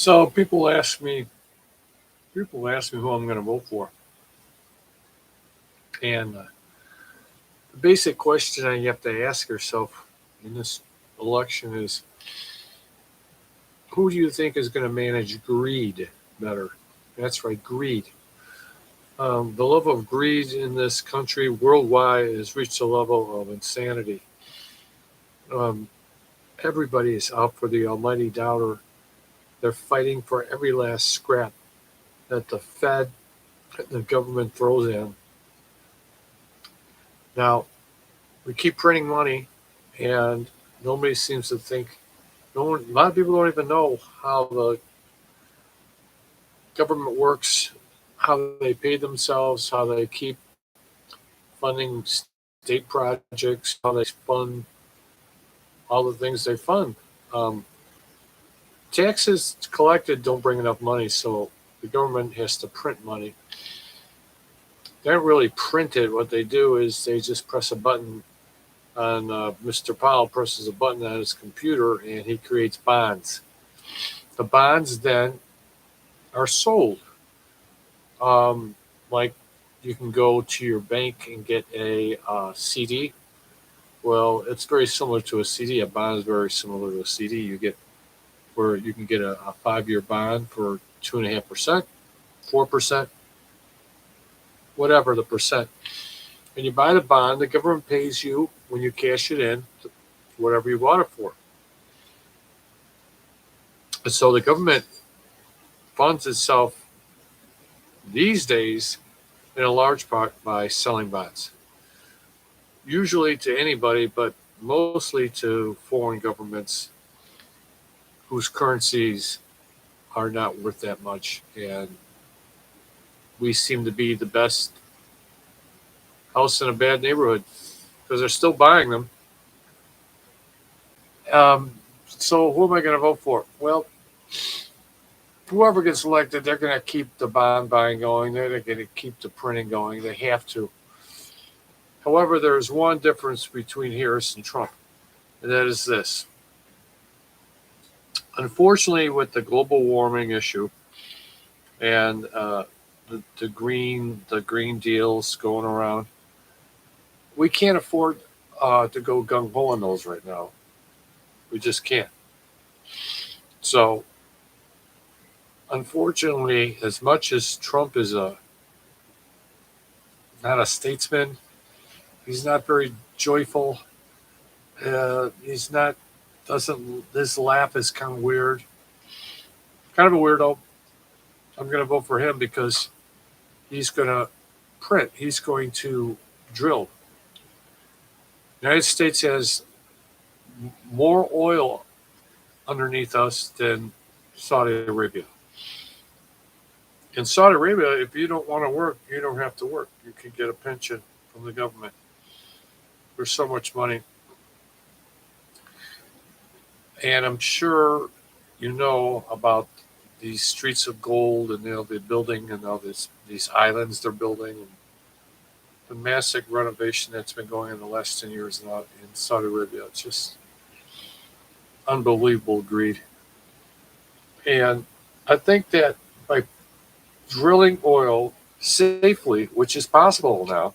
So people ask me who I'm going to vote for, and the basic question you have to ask yourself in this election is, who do you think is going to manage greed better? That's right, greed. The level of greed in this country worldwide has reached a level of insanity. Um, Everybody is out for the almighty dollar. They're fighting for every last scrap that the Fed, the government throws in. Now, we keep printing money, and nobody seems to think. No one, a lot of people don't even know how the government works, how they pay themselves, how they keep funding state projects, how they fund all the things they fund. Um, Taxes collected don't bring enough money, so the government has to print money. They don't really print it. What they do is they just press a button on Mr. Powell presses a button on his computer and he creates bonds. The bonds then are sold. Like you can go to your bank and get a CD. Well, it's very similar to a CD. A bond is very similar to a CD. You get where you can get a 5-year bond for 2.5%, 4%, whatever the percent. And you buy the bond. The government pays you when you cash it in, whatever you bought it for. And so the government funds itself these days in a large part by selling bonds, usually to anybody, but mostly to foreign governments whose currencies are not worth that much. And we seem to be the best house in a bad neighborhood because they're still buying them. So who am I going to vote for? Well, whoever gets elected, they're going to keep the bond buying going. They're going to keep the printing going. They have to. However, there's one difference between Harris and Trump, and that is this. Unfortunately, with the global warming issue and the green deals going around, we can't afford to go gung ho on those right now. We just can't. So, unfortunately, as much as Trump is not a statesman, he's not very joyful. He's not doesn't His laugh is kind of weird, kind of a weirdo. I'm going to vote for him because he's going to print. He's going to drill. The United States has more oil underneath us than Saudi Arabia. In Saudi Arabia, if you don't want to work, you don't have to work. You can get a pension from the government. There's so much money. And I'm sure you know about these streets of gold and they're building and all these islands they're building and the massive renovation that's been going in the last 10 years now in Saudi Arabia. It's just unbelievable greed. And I think that by drilling oil safely, which is possible now,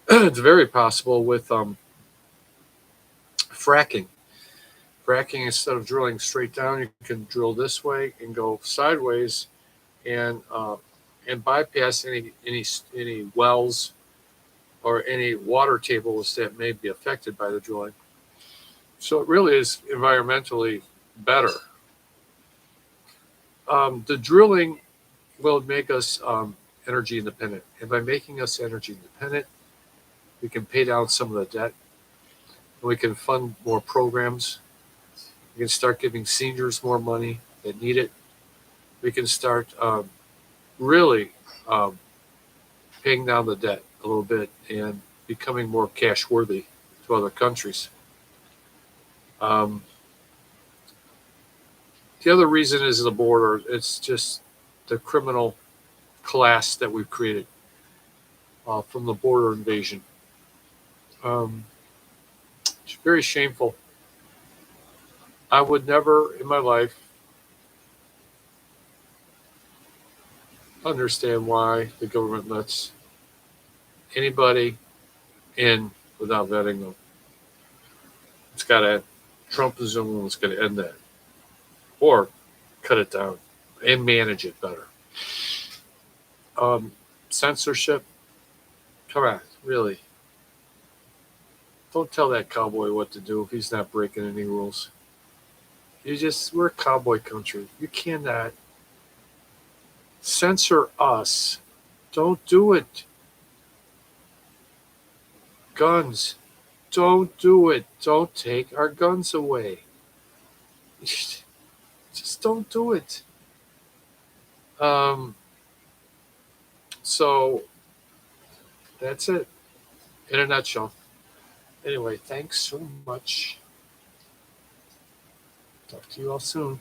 it's very possible with fracking. Fracking, instead of drilling straight down, you can drill this way and go sideways and bypass any wells or any water tables that may be affected by the drilling. So it really is environmentally better. The drilling will make us energy independent. And by making us energy independent, we can pay down some of the debt. And we can fund more programs. We can start giving seniors more money that need it. We can start really paying down the debt a little bit and becoming more cash worthy to other countries. Um, the other reason is the border. It's just the criminal class that we've created from the border invasion. Um, it's very shameful. I would never in my life understand why the government lets anybody in without vetting them. It's got to. Trump is the one that's going to end that, or cut it down and manage it better. Censorship. Come on, really. Don't tell that cowboy what to do if he's not breaking any rules. We're a cowboy country. You cannot censor us. Don't do it. Guns. Don't do it. Don't take our guns away. Just don't do it. So that's it in a nutshell. Anyway, thanks so much. Talk to you all soon.